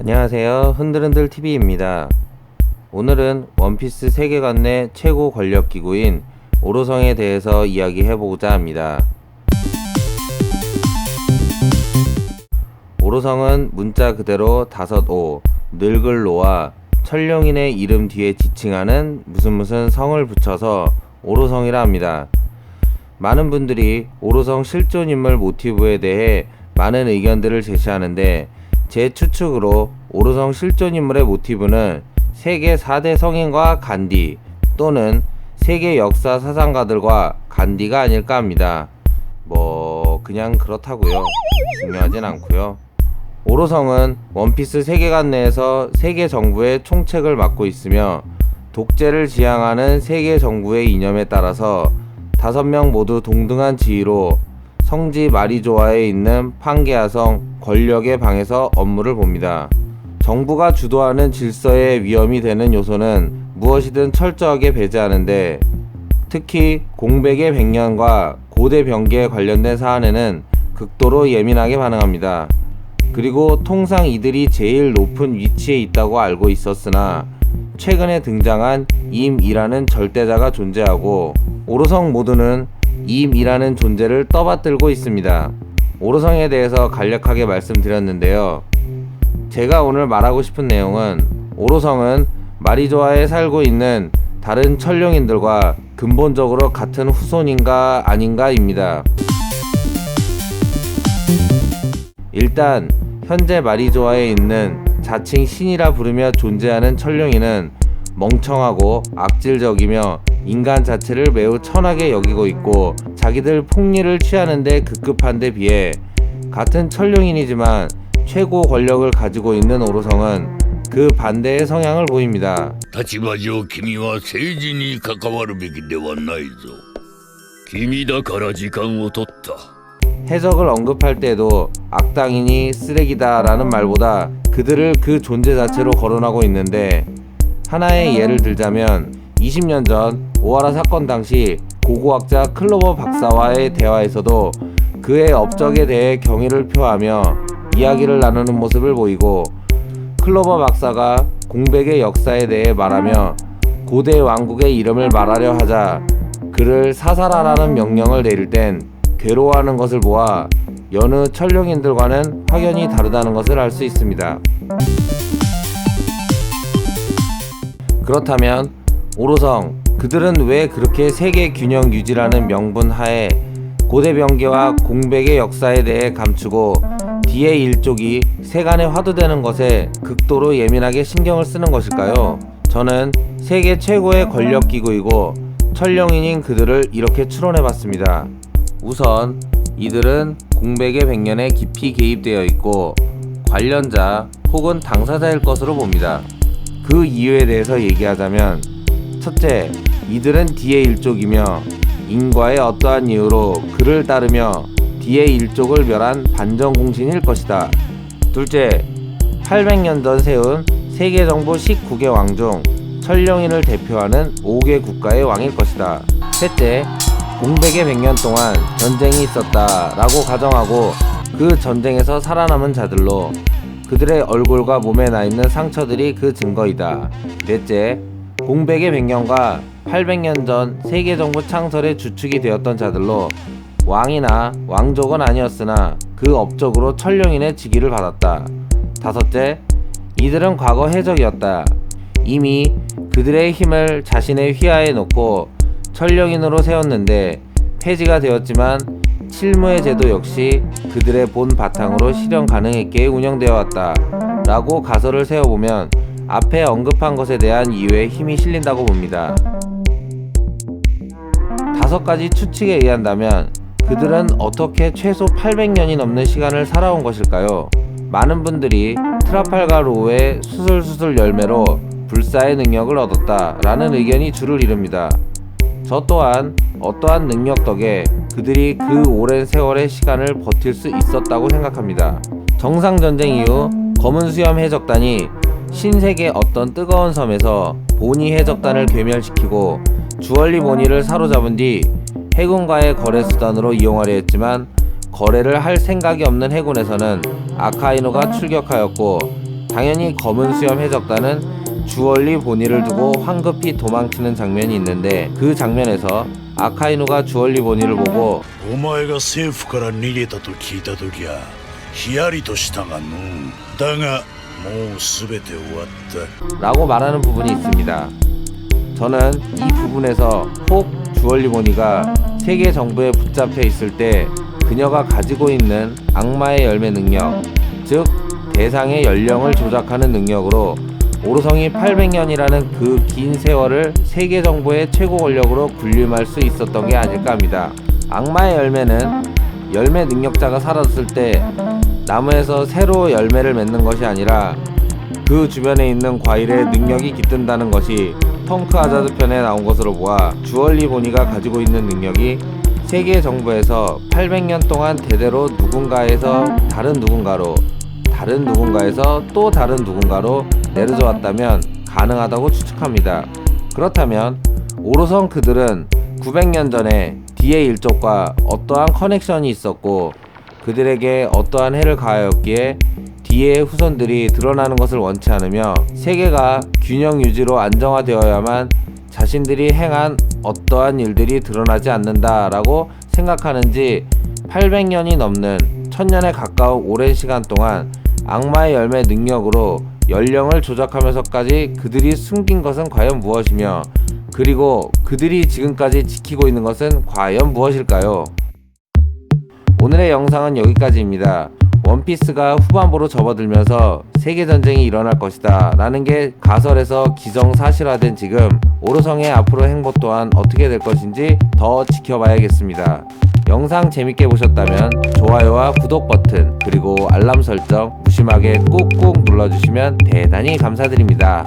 안녕하세요, 흔들흔들TV입니다. 오늘은 원피스 세계관 내 최고 권력 기구인 오로성에 대해서 이야기해보고자 합니다. 오로성은 문자 그대로 5오, 늙을로와 천룡인의 이름 뒤에 지칭하는 무슨 성을 붙여서 오로성이라 합니다. 많은 분들이 오로성 실존인물 모티브에 대해 많은 의견들을 제시하는데, 제 추측으로 오로성 실존인물의 모티브는 세계 4대 성인과 간디 또는 세계 역사 사상가들과 간디가 아닐까 합니다. 그냥 그렇다고요. 중요하진 않고요. 오로성은 원피스 세계관 내에서 세계 정부의 총책을 맡고 있으며, 독재를 지향하는 세계 정부의 이념에 따라서 5명 모두 동등한 지위로 성지 마리조아에 있는 판게아성 권력의 방에서 업무를 봅니다. 정부가 주도하는 질서에 위험이 되는 요소는 무엇이든 철저하게 배제하는데, 특히 공백의 백년과 고대 병기에 관련된 사안에는 극도로 예민하게 반응합니다. 그리고 통상 이들이 제일 높은 위치에 있다고 알고 있었으나, 최근에 등장한 임이라는 절대자가 존재하고 오로성 모두는 임이라는 존재를 떠받들고 있습니다. 오로성에 대해서 간략하게 말씀드렸는데요. 제가 오늘 말하고 싶은 내용은, 오로성은 마리조아에 살고 있는 다른 천룡인들과 근본적으로 같은 후손인가 아닌가입니다. 일단 현재 마리조아에 있는 자칭 신이라 부르며 존재하는 천룡인은 멍청하고 악질적이며 인간 자체를 매우 천하게 여기고 있고, 자기들 폭리를 취하는데 급급한 데 비해 같은 천룡인이지만 최고 권력을 가지고 있는 오로성은 그 반대의 성향을 보입니다. 立場上君は政治に関わるべきではないぞ。君だから時間を取った。 해적을 언급할 때도 악당이니 쓰레기다 라는 말보다 그들을 그 존재 자체로 거론하고 있는데, 하나의 예를 들자면 20년 전 오하라 사건 당시 고고학자 클로버 박사와의 대화에서도 그의 업적에 대해 경의를 표하며 이야기를 나누는 모습을 보이고, 클로버 박사가 공백의 역사에 대해 말하며 고대 왕국의 이름을 말하려 하자 그를 사살하라는 명령을 내릴 땐 괴로워하는 것을 보아 여느 천룡인들과는 확연히 다르다는 것을 알 수 있습니다. 그렇다면 오로성, 그들은 왜 그렇게 세계 균형 유지라는 명분 하에 고대 병기와 공백의 역사에 대해 감추고 뒤의 일족이 세간에 화두되는 것에 극도로 예민하게 신경을 쓰는 것일까요? 저는 세계 최고의 권력 기구이고 천룡인인 그들을 이렇게 추론해봤습니다. 우선 이들은 공백의 백년에 깊이 개입되어 있고 관련자 혹은 당사자일 것으로 봅니다. 그 이유에 대해서 얘기하자면, 첫째, 이들은 D의 일족이며 인과의 어떠한 이유로 그를 따르며 D의 일족을 멸한 반정공신일 것이다. 둘째, 800년 전 세운 세계정부 19개 왕 중 천룡인을 대표하는 5개 국가의 왕일 것이다. 셋째, 공백의 100년 동안 전쟁이 있었다 라고 가정하고 그 전쟁에서 살아남은 자들로 그들의 얼굴과 몸에 나있는 상처들이 그 증거이다. 넷째, 공백의 100년과 800년 전 세계정부 창설의 주축이 되었던 자들로 왕이나 왕족은 아니었으나 그 업적으로 천룡인의 직위를 받았다. 다섯째, 이들은 과거 해적이었다. 이미 그들의 힘을 자신의 휘하에 놓고 천룡인으로 세웠는데 폐지가 되었지만 칠무의 제도 역시 그들의 본 바탕으로 실현 가능했기에 운영되어 왔다 라고 가설을 세워보면 앞에 언급한 것에 대한 이유에 힘이 실린다고 봅니다. 5가지 추측에 의한다면 그들은 어떻게 최소 800년이 넘는 시간을 살아온 것일까요? 많은 분들이 트라팔가 로우의 수술수술 열매로 불사의 능력을 얻었다 라는 의견이 주를 이룹니다. 저 또한 어떠한 능력 덕에 그들이 그 오랜 세월의 시간을 버틸 수 있었다고 생각합니다. 정상전쟁 이후 검은 수염 해적단이 신세계 어떤 뜨거운 섬에서 보니 해적단을 괴멸시키고 주얼리 보니를 사로잡은 뒤 해군과의 거래 수단으로 이용하려 했지만 거래를 할 생각이 없는 해군에서는 아카이노가 출격하였고 당연히 검은 수염 해적단은 주얼리 보니를 두고 황급히 도망치는 장면이 있는데, 그 장면에서 아카이누가 주얼리 보니를 보고 お前が政府から逃げたと聞いたときはヒヤリとしたがのだがもうすべて終わった 라고 말하는 부분이 있습니다. 저는 이 부분에서 혹 주얼리 보니가 세계 정부에 붙잡혀 있을 때 그녀가 가지고 있는 악마의 열매 능력, 즉 대상의 연령을 조작하는 능력으로 오로성이 800년이라는 그 긴 세월을 세계 정부의 최고 권력으로 군림할 수 있었던 게 아닐까 합니다. 악마의 열매는 열매 능력자가 사라졌을 때 나무에서 새로 열매를 맺는 것이 아니라 그 주변에 있는 과일에 능력이 깃든다는 것이 펑크 하자드 편에 나온 것으로 보아, 주얼리 보니가 가지고 있는 능력이 세계 정부에서 800년 동안 대대로 누군가에서 다른 누군가로, 다른 누군가에서 또 다른 누군가로 내려져 왔다면 가능하다고 추측합니다. 그렇다면 오로성 그들은 900년 전에 D의 일족과 어떠한 커넥션이 있었고 그들에게 어떠한 해를 가하였기에 D의 후손들이 드러나는 것을 원치 않으며 세계가 균형 유지로 안정화되어야만 자신들이 행한 어떠한 일들이 드러나지 않는다라고 생각하는지 800년이 넘는 1000년에 가까운 오랜 시간 동안 악마의 열매 능력으로 연령을 조작하면서까지 그들이 숨긴 것은 과연 무엇이며, 그리고 그들이 지금까지 지키고 있는 것은 과연 무엇일까요? 오늘의 영상은 여기까지입니다. 원피스가 후반부로 접어들면서 세계전쟁이 일어날 것이다 라는 게 가설에서 기정사실화된 지금 오로성의 앞으로 행보 또한 어떻게 될 것인지 더 지켜봐야겠습니다. 영상 재밌게 보셨다면 좋아요와 구독 버튼 그리고 알람 설정 무심하게 꾹꾹 눌러주시면 대단히 감사드립니다.